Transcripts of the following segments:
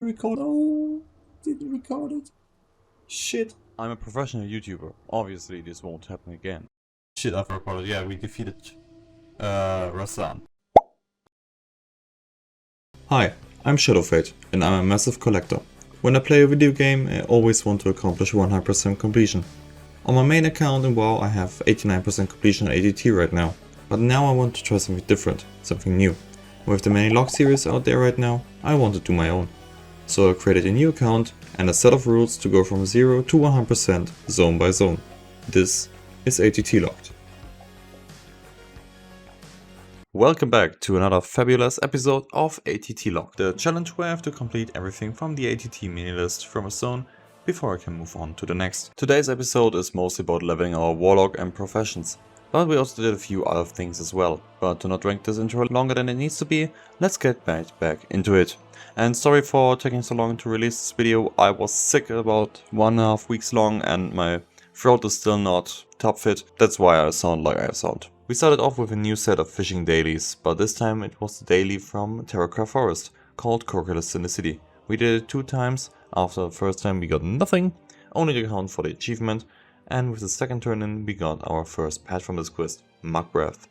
Record. No, didn't record it. Shit. I'm a professional YouTuber. Obviously, this won't happen again. Shit, I've recorded. Yeah, we defeated Rasan. Hi, I'm Shadowfate, and I'm a massive collector. When I play a video game, I always want to accomplish 100% completion. On my main account in WoW, I have 89% completion on ATT right now. But now I want to try something different, something new. With the many Locked series out there right now, I want to do my own. So I created a new account and a set of rules to go from 0 to 100% zone by zone. This is ATT Locked. Welcome back to another fabulous episode of ATT Locked, the challenge where I have to complete everything from the ATT mini list from a zone before I can move on to the next. Today's episode is mostly about leveling our warlock and professions, but we also did a few other things as well. But to not drag this intro longer than it needs to be, let's get back into it. And sorry for taking so long to release this video. I was sick about 1.5 weeks long and my throat is still not top fit. That's why I sound like I sound. We started off with a new set of fishing dailies, but this time it was the daily from Terracotta Forest, called Crocodile in the City. We did it 2 times. After the first time we got nothing, only the count for the achievement, and with the second turn in we got our first pet from this quest, Mug Breath.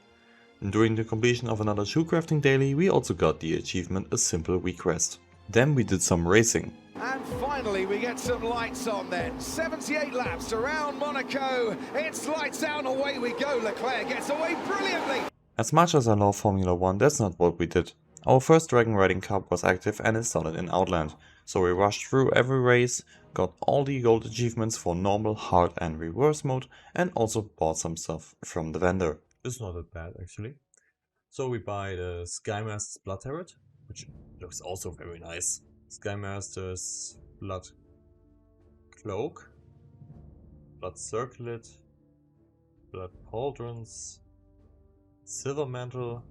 During the completion of another shoe crafting daily, we also got the achievement A Simple Week Rest. Then we did some racing. And finally we get some lights on then. 78 laps around Monaco. It's lights out and away we go. Leclerc gets away brilliantly. As much as I love Formula 1, that's not what we did. Our first Dragon Riding Cup was active and it started in Outland, so we rushed through every race, got all the gold achievements for normal, hard and reverse mode, and also bought some stuff from the vendor. It's not that bad actually. So we buy the Skymaster's Blood Turret, which looks also very nice. Skymaster's Blood Cloak, Blood Circlet, Blood Pauldrons, Silver Mantle,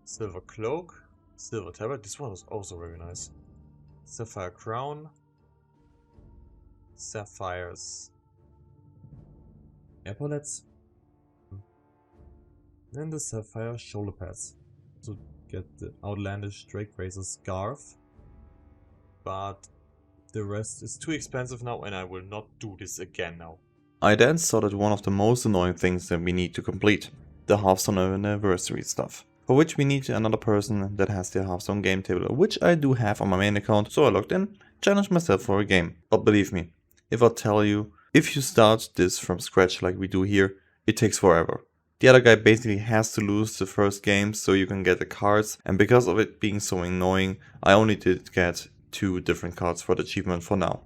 Silver Cloak, Silver Tablet, this one is also very nice. Sapphire Crown, Sapphires Epaulets, then the Sapphire Shoulder Pads. To get the outlandish Drake Racer Scarf, but the rest is too expensive now and I will not do this again now. I then started one of the most annoying things that we need to complete, the Hearthstone anniversary stuff, for which we need another person that has the Hearthstone game table, which I do have on my main account, so I logged in, challenged myself for a game. But believe me, if I tell you, if you start this from scratch like we do here, it takes forever. The other guy basically has to lose the first game so you can get the cards, and because of it being so annoying, I only did get 2 different cards for the achievement for now.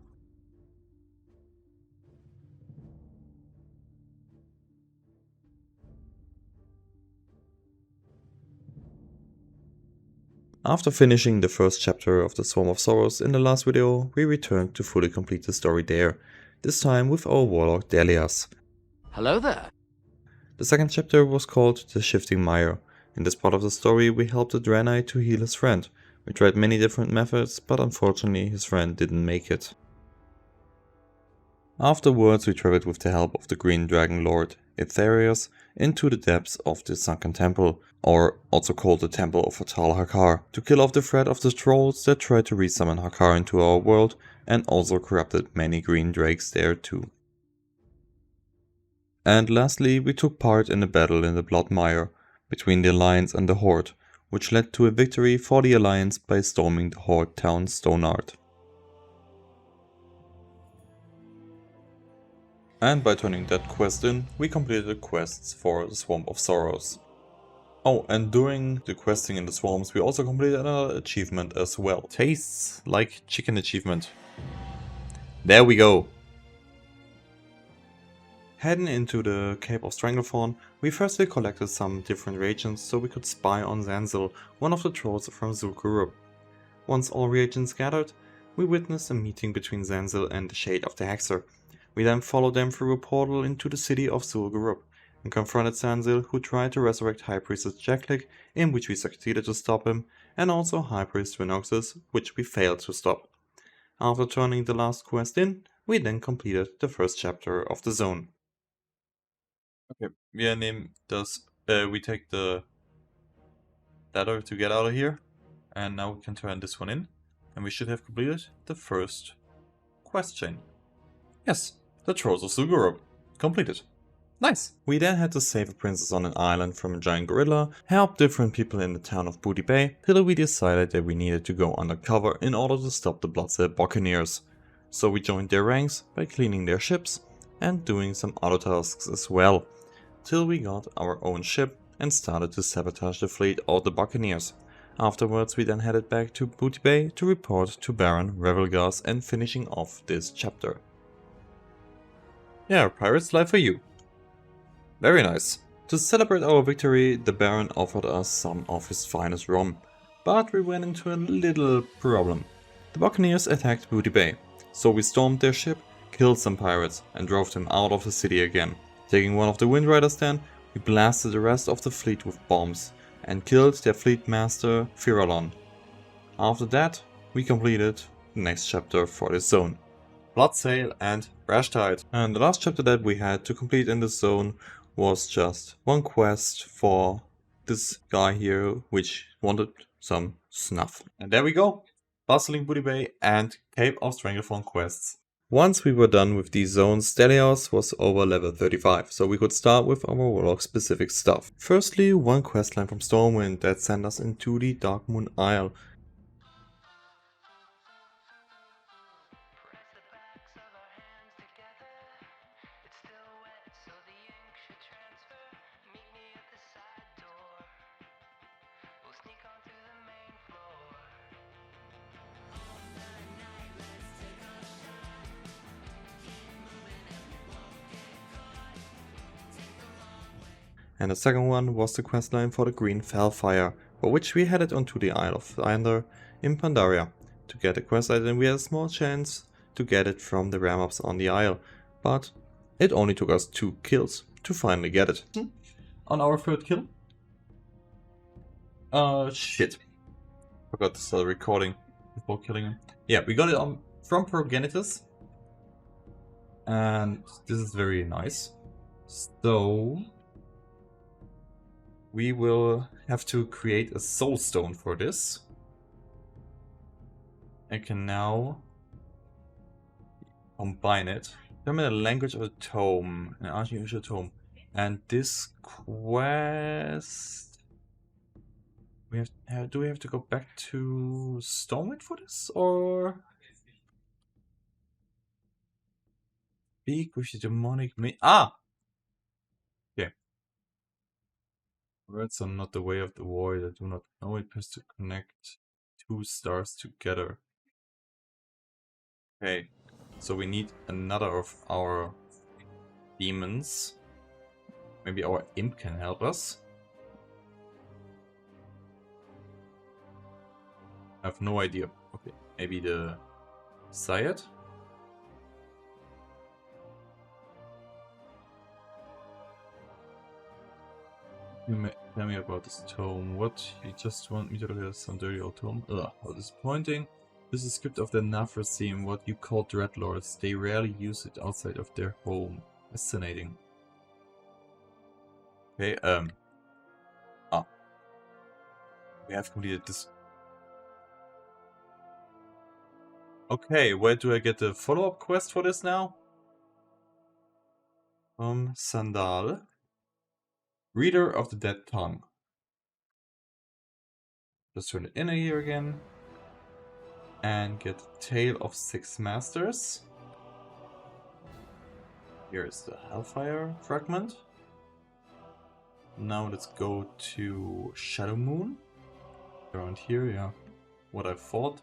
After finishing the first chapter of the Swarm of Sorrows in the last video, we returned to fully complete the story there, this time with our warlock Delias. Hello there. The second chapter was called The Shifting Mire. In this part of the story we helped the Draenei to heal his friend. We tried many different methods, but unfortunately his friend didn't make it. Afterwards we traveled with the help of the Green Dragon Lord Etherius into the depths of the Sunken Temple, or also called the Temple of Fatal Hakar, to kill off the threat of the trolls that tried to resummon Hakar into our world and also corrupted many green drakes there too. And lastly, we took part in a battle in the Blood Mire between the Alliance and the Horde, which led to a victory for the Alliance by storming the Horde town Stonard. And by turning that quest in, we completed the quests for the Swamp of Sorrows. Oh, and during the questing in the swamps we also completed another achievement as well. Tastes like chicken achievement. There we go! Heading into the Cape of Stranglethorn, we firstly collected some different reagents so we could spy on Zanzil, one of the trolls from Zul'Gurub. Once all reagents gathered, we witnessed a meeting between Zanzil and the Shade of the Hexer. We then followed them through a portal into the city of Zul'Gurub and confronted Zanzil, who tried to resurrect High Priestess Jacklick, in which we succeeded to stop him, and also High Priest Venoxus, which we failed to stop. After turning the last quest in, we then completed the first chapter of the zone. Okay, we take the ladder to get out of here. And now we can turn this one in, and we should have completed the first quest chain. Yes, the Trolls of Sugurub. Completed. Nice. We then had to save a princess on an island from a giant gorilla, help different people in the town of Booty Bay, till we decided that we needed to go undercover in order to stop the Bloodsail Buccaneers. So we joined their ranks by cleaning their ships and doing some other tasks as well, till we got our own ship and started to sabotage the fleet of the Buccaneers. Afterwards we then headed back to Booty Bay to report to Baron Revelgas and finishing off this chapter. Yeah, pirate's life for you. Very nice. To celebrate our victory, the Baron offered us some of his finest rum, but we ran into a little problem. The Buccaneers attacked Booty Bay, so we stormed their ship, killed some pirates and drove them out of the city again. Taking one of the Windriders then, we blasted the rest of the fleet with bombs and killed their fleet master Firalon. After that, we completed the next chapter for this zone. Bloodsail and Rashtide. And the last chapter that we had to complete in this zone was just one quest for this guy here, which wanted some snuff. And there we go. Bustling Booty Bay and Cape of Stranglethorn quests. Once we were done with these zones, Stelios was over level 35, so we could start with our Warlock specific stuff. Firstly, one questline from Stormwind that sent us into the Darkmoon Isle. And the second one was the questline for the Green Fellfire, for which we headed onto the Isle of Thunder in Pandaria. To get the quest item we had a small chance to get it from the ram-ups on the isle, but it only took us 2 kills to finally get it. On our third kill? Shit. Forgot to start recording before killing him. Yeah, we got it from Progenitus. And this is very nice. So we will have to create a soul stone for this. I can now combine it. Determine the language of a tome, an artificial tome. And this quest, do we have to go back to Stormwind for this, or speak with the demonic okay. Words are not the way of the void. I do not know it. Has to connect 2 stars together. Okay, so we need another of our demons. Maybe our imp can help us. I have no idea. Okay, maybe the Syed? Tell me about this tome. What? You just want me to look at some dirty old tome? Ugh, how disappointing. This is a script of the Nafra theme, what you call Dreadlords. They rarely use it outside of their home. Fascinating. Okay, we have completed this. Okay, where do I get the follow-up quest for this now? Sandal. Reader of the Dead Tongue. Just turn it in here again. And get Tale of 6 Masters. Here is the Hellfire fragment. Now let's go to Shadow Moon. Around here, yeah. What I thought.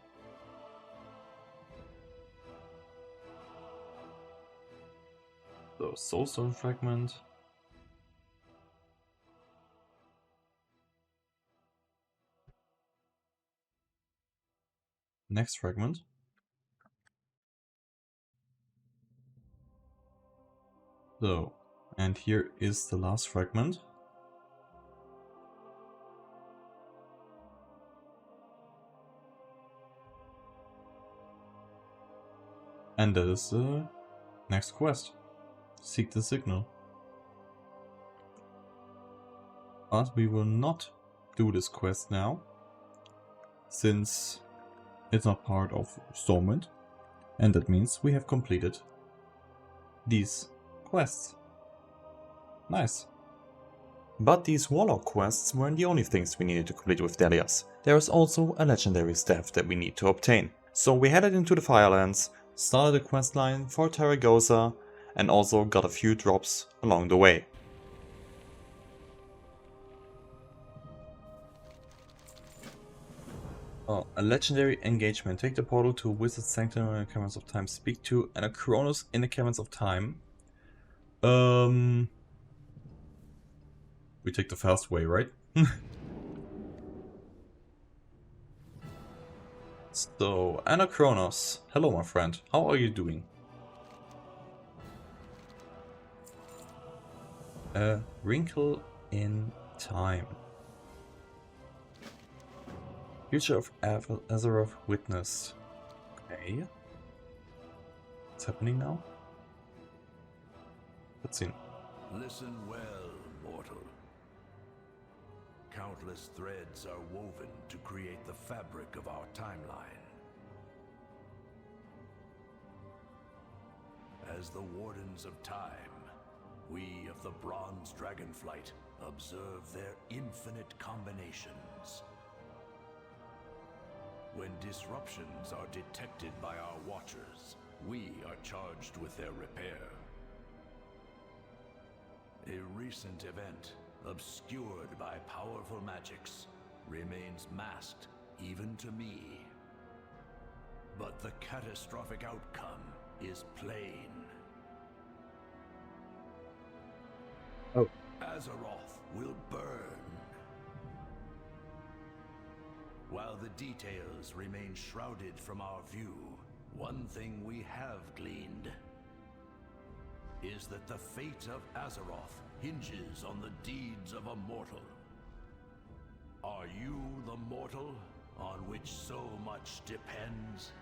So, Soulstone fragment. Next fragment. So, and here is the last fragment. And that is the next quest. Seek the signal. But we will not do this quest now. since it's not part of Stormwind, and that means we have completed these quests. Nice. But these Warlock quests weren't the only things we needed to complete with Delias. There is also a legendary staff that we need to obtain. So we headed into the Firelands, started a quest line for Taragosa, and also got a few drops along the way. Oh, a legendary engagement. Take the portal to Wizard Sanctum in the Caverns of Time. Speak to Anachronos in the Caverns of Time. We take the fast way, right? So, Anachronos. Hello, my friend. How are you doing? A wrinkle in time. Future of Azeroth witnessed. Okay. What's happening now? Let's see. Listen well, mortal. Countless threads are woven to create the fabric of our timeline. As the Wardens of Time, we of the Bronze Dragonflight observe their infinite combinations. When disruptions are detected by our Watchers, we are charged with their repair. A recent event, obscured by powerful magics, remains masked even to me. But the catastrophic outcome is plain. Oh. Azeroth will burn. While the details remain shrouded from our view, one thing we have gleaned is that the fate of Azeroth hinges on the deeds of a mortal. Are you the mortal on which so much depends?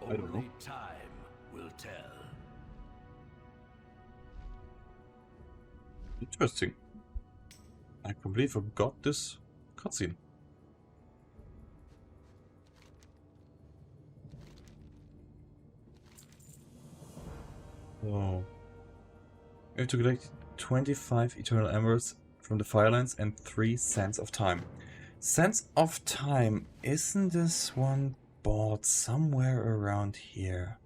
I don't know. Only time will tell. Interesting. I completely forgot this cutscene. Oh. We have to collect 25 Eternal Embers from the Firelands and 3 Sands of Time. Sands of Time, isn't this one bought somewhere around here?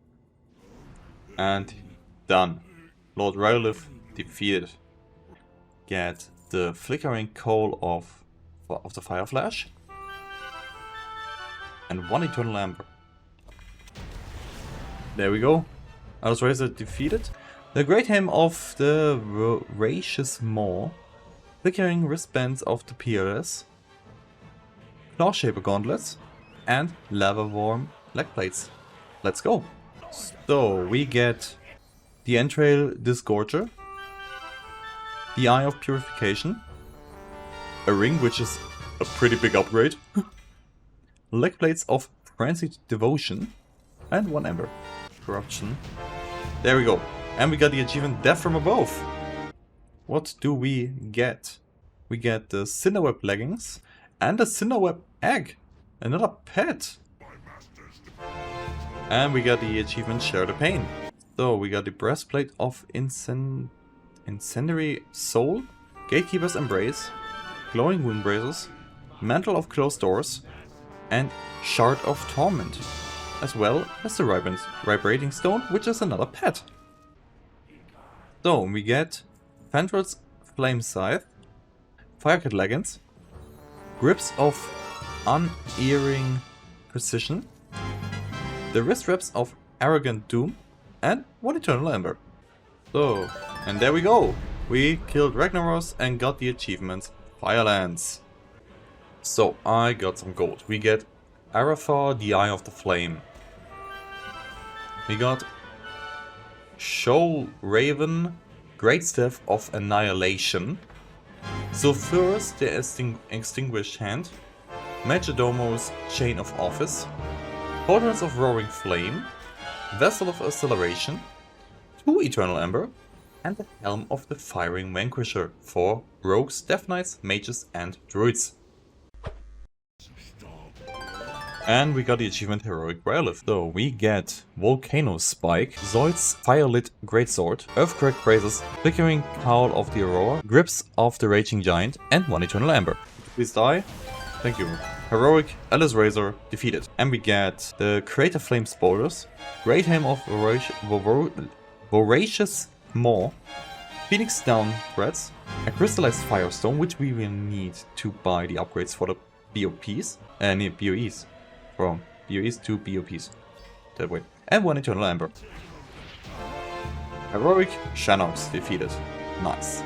And done. Lord Rylith defeated. Get the flickering coal of the Fire Flash. And 1 Eternal Ember. There we go. Razor defeated. The Great Hymn of the Voracious Maw. Flickering wristbands of the Peerless. Claw-shaper gauntlets. And lava worm leg plates. Let's go. So we get the Entrail Disgorger. The Eye of Purification. A ring, which is a pretty big upgrade. Leg plates of Frenzied Devotion. And 1 Ember. Corruption. There we go. And we got the achievement Death from Above. What do we get? We get the Cinderweb leggings and the Cinderweb egg. Another pet. And we got the achievement Share the Pain. So we got the Breastplate of Incendiary Soul, Gatekeeper's Embrace, Glowing Wound Braces, Mantle of Closed Doors, and Shard of Torment. As well as the Vibrating Stone, which is another pet. So we get Fandrel's Flame Scythe, Firecat Leggings, Grips of Unerring Precision, the Wrist Wraps of Arrogant Doom, and 1 Eternal Ember. So, and there we go. We killed Ragnaros and got the achievement Firelands. So I got some gold. We get Arathar, the Eye of the Flame. We got Shoal Raven, Great Staff of Annihilation. Sulphurus, the Extinguished Hand. Majordomo's Chain of Office. Cauldrons of Roaring Flame. Vessel of Acceleration. 2 Eternal Ember. And the Helm of the Firing Vanquisher for Rogues, Death Knights, Mages and Druids. And we got the achievement Heroic Relief. So we get Volcano Spike, Zoid's Firelit Greatsword, Earthquake Braces, Flickering Cowl of the Aurora, Grips of the Raging Giant, and one Eternal Ember. Please die. Thank you. Heroic Alice Razor defeated. And we get the Crater Flame Spoilers, Great Helm of Voracious Maw, Phoenix Down Threads, a Crystallized Firestone, which we will need to buy the upgrades for the BOPs, BOEs. From BOEs to BOPs. That way. And one Eternal Ember. Heroic Shanox defeated. Nice.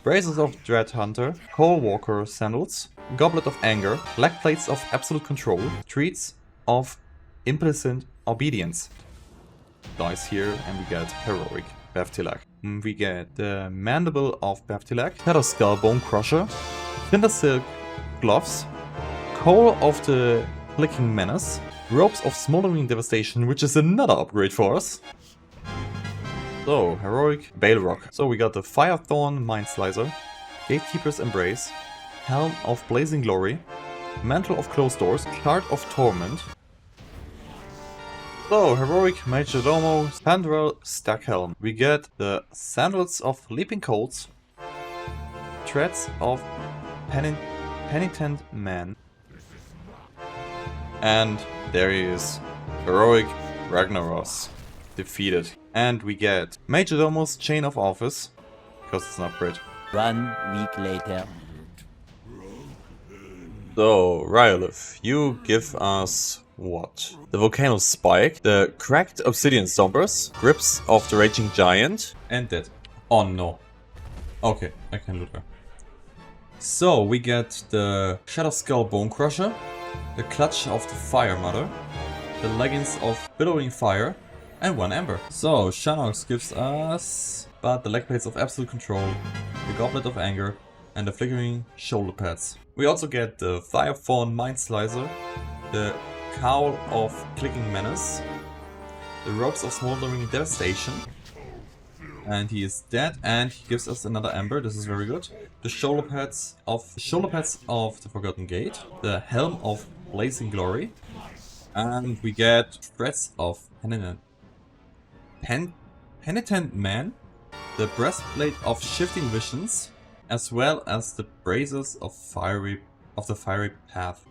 Braces of Dread Hunter, Coal Walker Sandals, Goblet of Anger, Black Plates of Absolute Control, Treats of Implicit Obedience. Dice here, and we get Heroic Beftilak. We get the Mandible of Beftilak, Shadow Skull Bone Crusher, Cinder Silk Gloves, Coal of the Flicking Menace, Ropes of Smoldering Devastation, which is another upgrade for us. So, Heroic Bale Rock. So we got the Firethorn Mind Slicer, Gatekeeper's Embrace, Helm of Blazing Glory, Mantle of Closed Doors, Shard of Torment. So, Heroic Majordomo Sandrel Stack Helm. We get the Sandals of Leaping Colts, Treads of Penitent Man. And there he is, Heroic Ragnaros, defeated. And we get Majordomo's Chain of Office, because it's an upgrade. 1 week later. So, Ryolith, you give us what? The Volcano Spike, the Cracked Obsidian Stompers, Grips of the Raging Giant, and that. Oh no. Okay, I can loot her. So, we get the Shadow Skull Bone Crusher, the Clutch of the Fire Mother, the Leggings of Billowing Fire, and 1 Ember. So, Shanox gives us but the Leg Plates of Absolute Control, the Goblet of Anger, and the Flickering Shoulder Pads. We also get the Firethorn Mind Slicer, the Cowl of Clicking Menace, the Ropes of Smoldering Devastation, and he is dead, and he gives us another Ember. This is very good. The shoulder pads of the Forgotten Gate, the Helm of Blazing Glory, and we get Threads of Penitent Man, the Breastplate of Shifting Visions, as well as the Braces of the Fiery Path,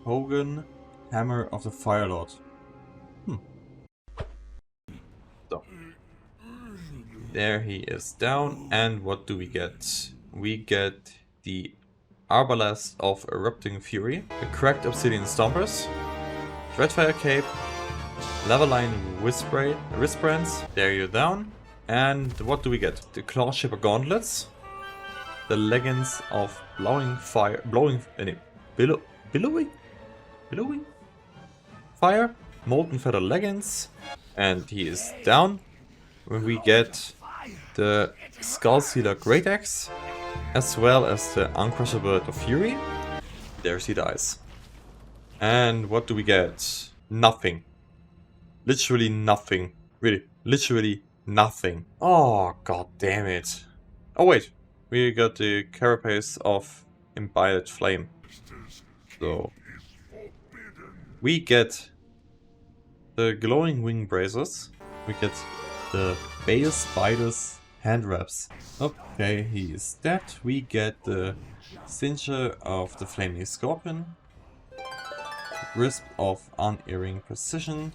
Hogan Hammer of the Fire Lord. So. There he is down, and what do we get? We get the Arbalest of Erupting Fury, the Cracked Obsidian Stompers, Dreadfire Cape, Leveline Wristbands, there you're down, and what do we get? The Claw Shipper Gauntlets, the Leggings of Billowing Fire, Molten Feather Leggings, and he is down. We get the Skull Sealer Great Axe, as well as the Uncrushable Bird of Fury. There he dies. And what do we get? Nothing. Literally nothing. Really, literally nothing. Oh, god damn it. Oh wait, we got the Carapace of Imbibed Flame. So, we get the Glowing Wing Braces. We get the Bale Spider's Hand Wraps. Okay, he is dead. We get the Cincture of the Flaming Scorpion, Wisp of Unerring Precision,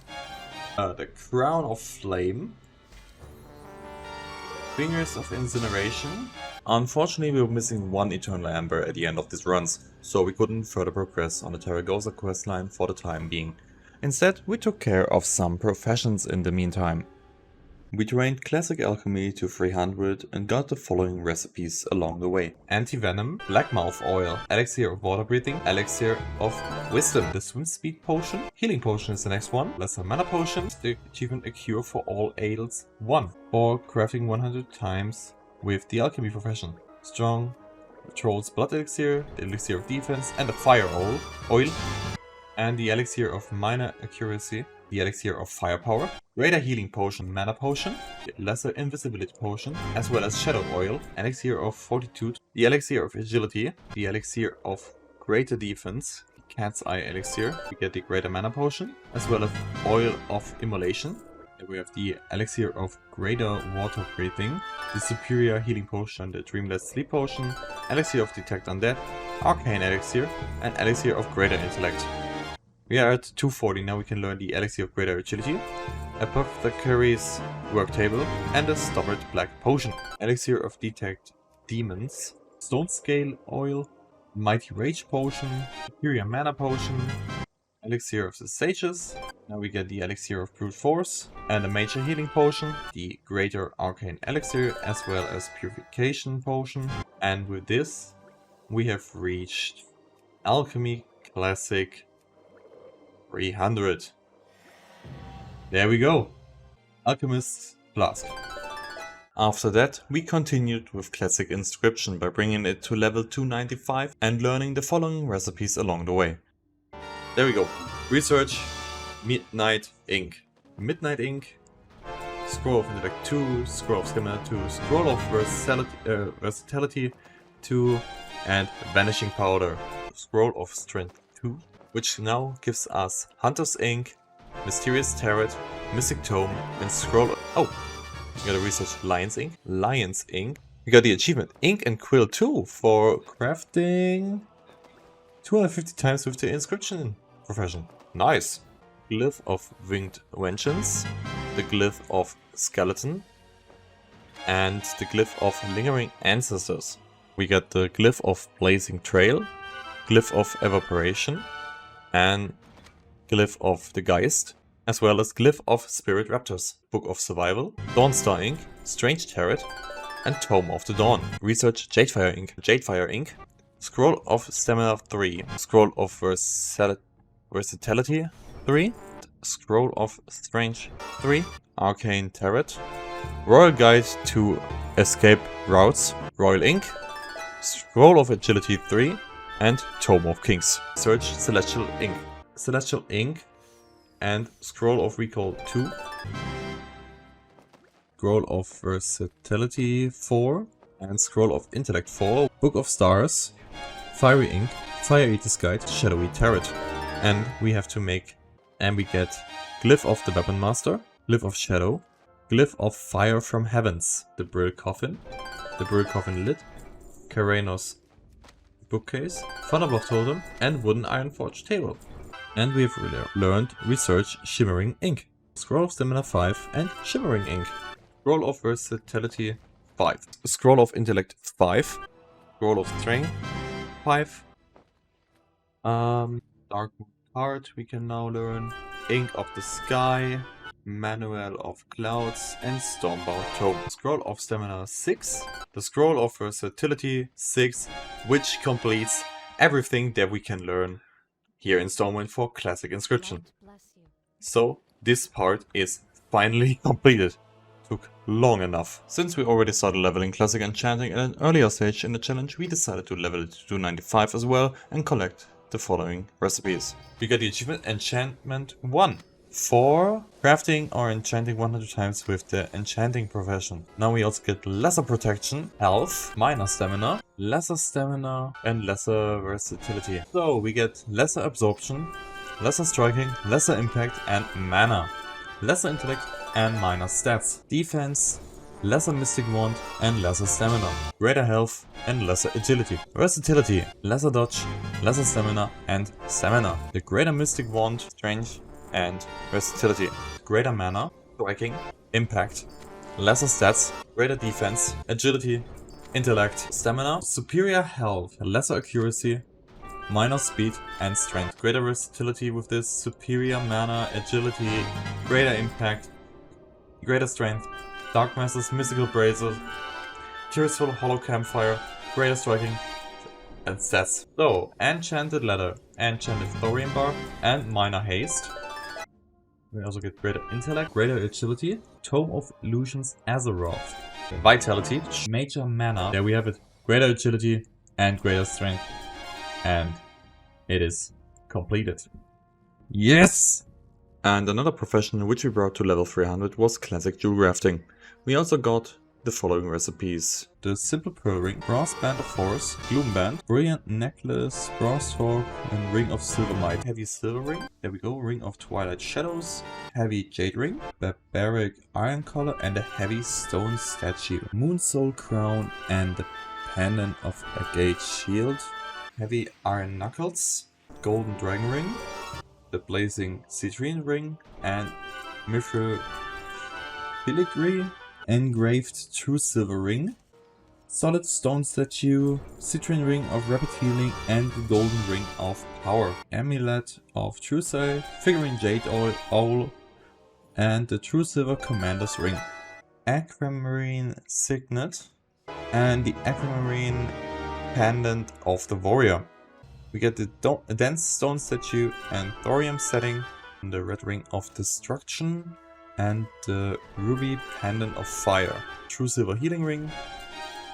the Crown of Flame, Fingers of Incineration. Unfortunately, we were missing 1 Eternal Ember at the end of these runs, so we couldn't further progress on the Terragosa questline for the time being. Instead, we took care of some professions in the meantime. We trained Classic Alchemy to 300 and got the following recipes along the way. Anti-Venom, Black Mouth Oil, Elixir of Water Breathing, Elixir of Wisdom, the Swim Speed Potion, Healing Potion is the next one, Lesser Mana Potion, the achievement A Cure for All Ails 1, for crafting 100 times with the Alchemy profession. Strong Troll's Blood Elixir, the Elixir of Defense, and the Fire Oil, and the Elixir of Minor Accuracy, the Elixir of Firepower, Greater Healing Potion, Mana Potion, the Lesser Invisibility Potion, as well as Shadow Oil, Elixir of Fortitude, the Elixir of Agility, the Elixir of Greater Defense, the Cat's Eye Elixir. We get the Greater Mana Potion, as well as Oil of Immolation. Then we have the Elixir of Greater Water Breathing, the Superior Healing Potion, the Dreamless Sleep Potion, Elixir of Detect Undead, Arcane Elixir, and Elixir of Greater Intellect. We are at 240, now we can learn the Elixir of Greater Agility, Apothecary's Work Table, and a Stubborn Black Potion. Elixir of Detect Demons, Stone Scale Oil, Mighty Rage Potion, Superior Mana Potion, Elixir of the Sages. Now we get the Elixir of Brute Force, and a Major Healing Potion, the Greater Arcane Elixir, as well as Purification Potion. And with this, we have reached Alchemy Classic 300. There we go. Alchemist's Flask. After that, we continued with Classic Inscription by bringing it to level 295 and learning the following recipes along the way. There we go. Research Midnight Ink. Midnight Ink, Scroll of Intellect 2, Scroll of Stamina 2, Scroll of Versatility 2, and Vanishing Powder, Scroll of Strength 2, which now gives us Hunter's Ink, Mysterious Tarot, Mystic Tome, and Scroll of... Oh! We gotta research Lion's Ink. Lion's Ink. We got the achievement Ink and Quill 2 for crafting 250 times with the inscription profession. Nice! Glyph of Winged Vengeance, the Glyph of Skeleton, and the Glyph of Lingering Ancestors. We got the Glyph of Blazing Trail, Glyph of Evaporation, and Glyph of the Geist, as well as Glyph of Spirit Raptors, Book of Survival, Dawnstar Ink, Strange Tarot, and Tome of the Dawn. Research Jadefire Ink. Jadefire Ink, Scroll of Stamina 3, Scroll of Versatility 3, Scroll of Strange 3, Arcane Tarot, Royal Guide to Escape Routes, Royal Ink, Scroll of Agility 3, and Tome of Kings. Search Celestial Ink. Celestial Ink and Scroll of Recall 2, Scroll of Versatility 4, and Scroll of Intellect 4, Book of Stars, Fiery Ink, Fire Eater's Guide, Shadowy Tarot. And we have to make, and we get Glyph of the Weapon Master, Glyph of Shadow, Glyph of Fire from Heavens, the Brill Coffin Lid, Karanos Bookcase, Thunderblock Totem, and Wooden Ironforge Table. And we have learned Research Shimmering Ink, Scroll of Stamina 5, and Shimmering Ink, Scroll of Versatility 5, Scroll of Intellect 5, Scroll of Strength 5, Dark Moon Card we can now learn, Ink of the Sky, Manual of Clouds, and Stormbound Tome. Scroll of Stamina 6, the Scroll of Versatility 6, which completes everything that we can learn here in Stormwind for Classic Inscription. So this part is finally completed. Took long enough. Since we already started leveling Classic Enchanting at an earlier stage in the challenge, we decided to level it to 295 as well and collect the following recipes. We got the achievement Enchantment 1 for crafting or enchanting 100 times with the Enchanting Profession. Now we also get Lesser Protection, Health, Minor Stamina, Lesser Stamina, and Lesser Versatility. So we get Lesser Absorption, Lesser Striking, Lesser Impact, and Mana. Lesser Intellect and Minor Stats. Defense, Lesser Mystic Wand, and Lesser Stamina. Greater Health and Lesser Agility. Versatility, Lesser Dodge, Lesser Stamina, and Stamina. The Greater Mystic Wand, Strength, and Versatility. Greater Mana, Striking, Impact, Lesser Stats, Greater Defense, Agility, Intellect, Stamina, Superior Health, Lesser Accuracy, Minor Speed, and Strength. Greater Versatility with this, Superior Mana, Agility, Greater Impact, Greater Strength, Dark Masters, Mystical Braces, Tearsful Hollow Campfire, Greater Striking, and Stats. So, Enchanted Leather, Enchanted Thorium Bark, and Minor Haste. We also get Greater Intellect, Greater Agility, Tome of Illusions Azeroth, Vitality, Major Mana, there we have it, Greater Agility and Greater Strength, and it is completed. Yes! And another profession which we brought to level 300 was Classic Jewel Grafting. We also got the following recipes. The Simple Pearl Ring, Brass Band of Force, Gloom Band, Brilliant Necklace, Brass Fork, and Ring of Silver Might. Heavy Silver Ring, there we go, Ring of Twilight Shadows, Heavy Jade Ring, Barbaric Iron Collar, and a Heavy Stone Statue. Moon Soul Crown and the Pendant of Agate Shield, Heavy Iron Knuckles, Golden Dragon Ring, the Blazing Citrine Ring, and Mithril Filigree, Engraved True Silver Ring, Solid Stone Statue, Citrine Ring of Rapid Healing, and the Golden Ring of Power, Amulet of True Sight, Figurine Jade Owl, and the True Silver Commander's Ring, Aquamarine Signet, and the Aquamarine Pendant of the Warrior. We get the Dense Stone Statue and Thorium Setting, the Red Ring of Destruction, and the Ruby Pendant of Fire, True Silver Healing Ring,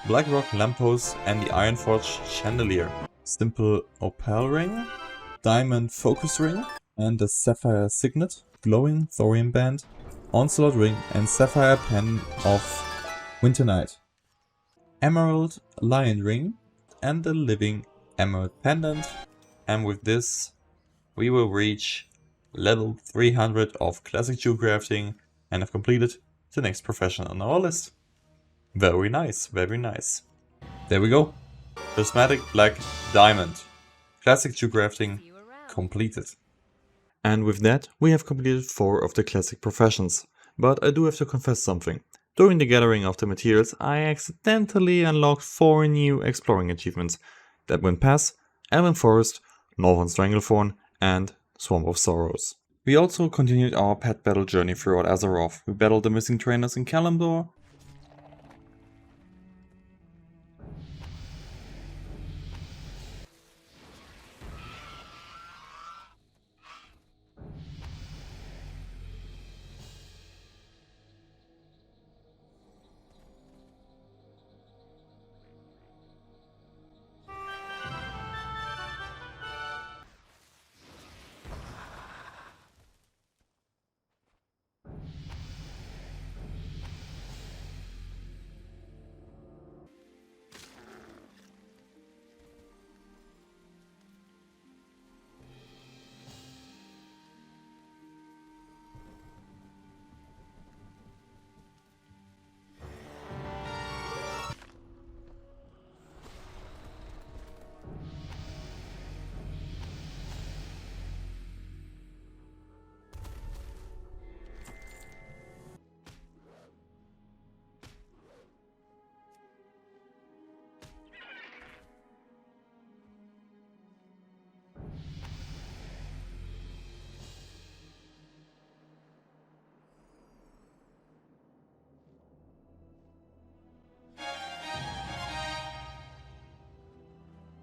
Black Rock Lamppost, and the Ironforged Chandelier, Simple Opal Ring, Diamond Focus Ring, and the Sapphire Signet, Glowing Thorium Band, Onslaught Ring, and Sapphire Pendant of Winter Night, Emerald Lion Ring, and the Living Emerald Pendant. And with this, we will reach level 300 of Classic Jewel Crafting and have completed the next profession on our list. Very nice, very nice. There we go. Prismatic Black Diamond. Classic Jewel Crafting completed. And with that, we have completed 4 of the classic professions. But I do have to confess something. During the gathering of the materials, I accidentally unlocked 4 new exploring achievements. Deadwind Pass, Elven Forest, Northern Stranglethorn, and Swamp of Sorrows. We also continued our pet battle journey throughout Azeroth. We battled the missing trainers in Kalimdor,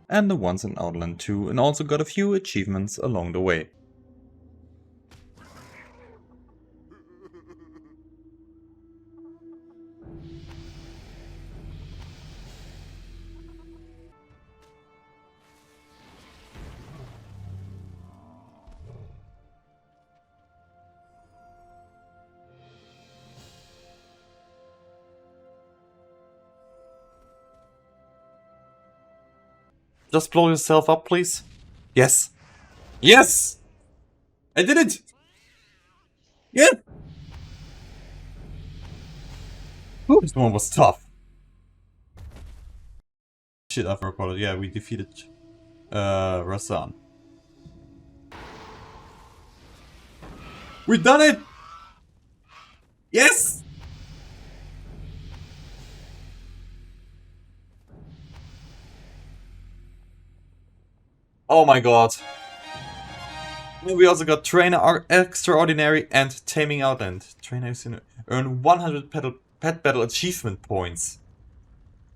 and the ones in Outland 2, and also got a few achievements along the way. Just blow yourself up, please. Yes. Yes! I did it! Yeah! Ooh, this one was tough. Shit, I forgot it. Yeah, we defeated Rasan. We done it! Yes! Oh my god. And we also got Trainer Extraordinary and Taming Outland. Trainer is gonna earn 100 pet battle achievement points.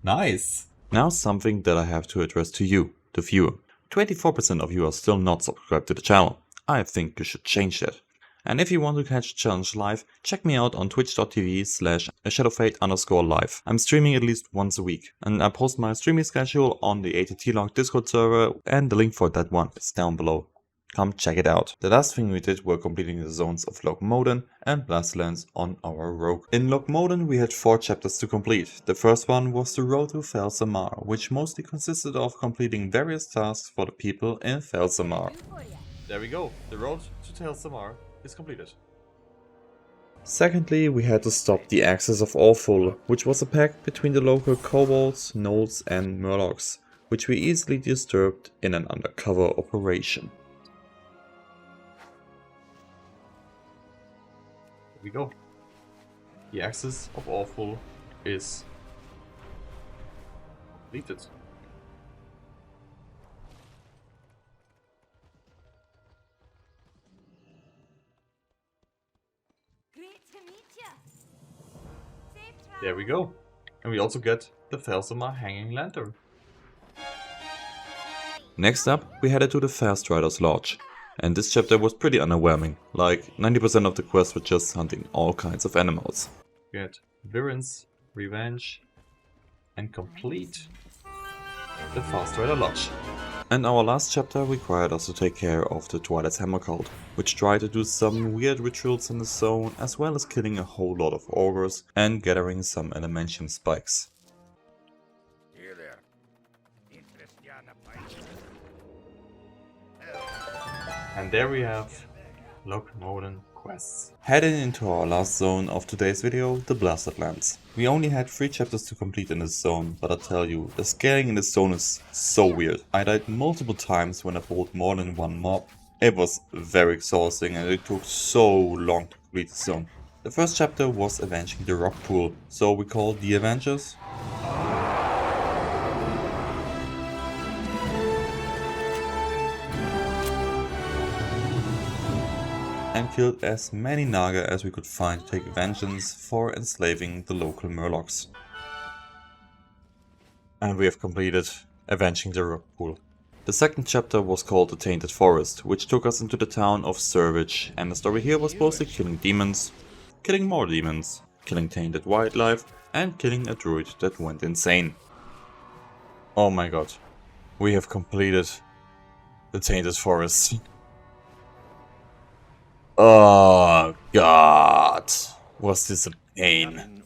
Nice. Now something that I have to address to you, the viewer. 24% of you are still not subscribed to the channel. I think you should change that. And if you want to catch the challenge live, check me out on twitch.tv/ashadowfate_live. I'm streaming at least once a week, and I post my streaming schedule on the ATT Locked Discord server, and the link for that one is down below. Come check it out. The last thing we did were completing the zones of Lockmoden and Blastlands on our rogue. In Lockmoden we had 4 chapters to complete. The first one was the road to Felsamar, which mostly consisted of completing various tasks for the people in Felsamar. There we go, the road to Felsamar is completed. Secondly, we had to stop the Axis of Awful, which was a pact between the local kobolds, gnolls and murlocs, which we easily disturbed in an undercover operation. Here we go. The Axis of Awful is completed. There we go. And we also get the Felsamar Hanging Lantern. Next up, we headed to the Fast Riders Lodge. And this chapter was pretty underwhelming. Like 90% of the quests were just hunting all kinds of animals. Get Viren's Revenge and complete the Fast Rider Lodge. And our last chapter required us to take care of the Twilight's Hammer cult, which tried to do some weird rituals in the zone, as well as killing a whole lot of ogres and gathering some adamantium spikes. And there we have Lockmoden quests. Heading into our last zone of today's video, the Blasted Lands. We only had 3 chapters to complete in this zone, but I tell you, the scaling in this zone is so weird. I died multiple times when I fought more than one mob. It was very exhausting and it took so long to complete the zone. The first chapter was avenging the rock pool, so we called the Avengers. And killed as many Naga as we could find to take vengeance for enslaving the local Murlocs. And we have completed avenging the rock pool. The second chapter was called the Tainted Forest, which took us into the town of Servage, and the story here was mostly killing demons, killing more demons, killing tainted wildlife, and killing a druid that went insane. Oh my god, we have completed the Tainted Forest. Oh god, was this a pain.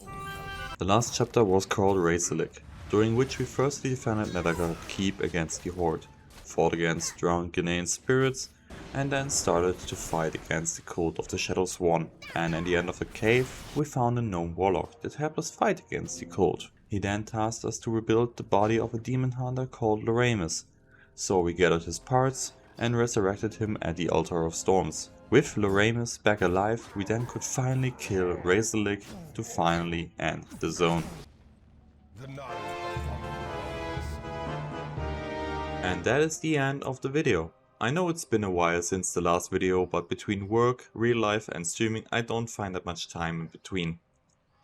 The last chapter was called Razorlick, during which we firstly defended Nethergard Keep against the Horde, fought against drowned Ghanaian spirits, and then started to fight against the cult of the Shadow Swan. And in the end of the cave, we found a gnome warlock that helped us fight against the cult. He then tasked us to rebuild the body of a demon hunter called Loramus, so we gathered his parts and resurrected him at the Altar of Storms. With Loramus back alive, we then could finally kill Razorlick to finally end the zone. And that is the end of the video. I know it's been a while since the last video, but between work, real life and streaming I don't find that much time in between.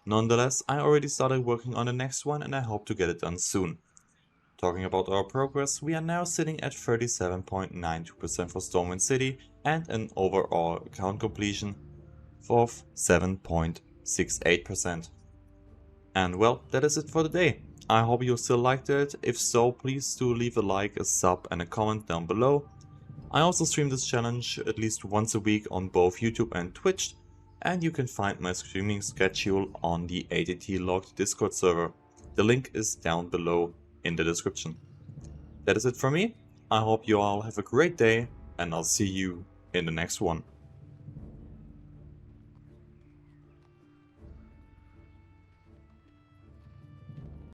Nonetheless, I already started working on the next one and I hope to get it done soon. Talking about our progress, we are now sitting at 37.92% for Stormwind City and an overall account completion of 7.68%. And well, that is it for today. I hope you still liked it. If so, please do leave a like, a sub and a comment down below. I also stream this challenge at least once a week on both YouTube and Twitch, and you can find my streaming schedule on the ATT Locked Discord server. The link is down below in the description. That is it from me. I hope you all have a great day and I'll see you in the next one.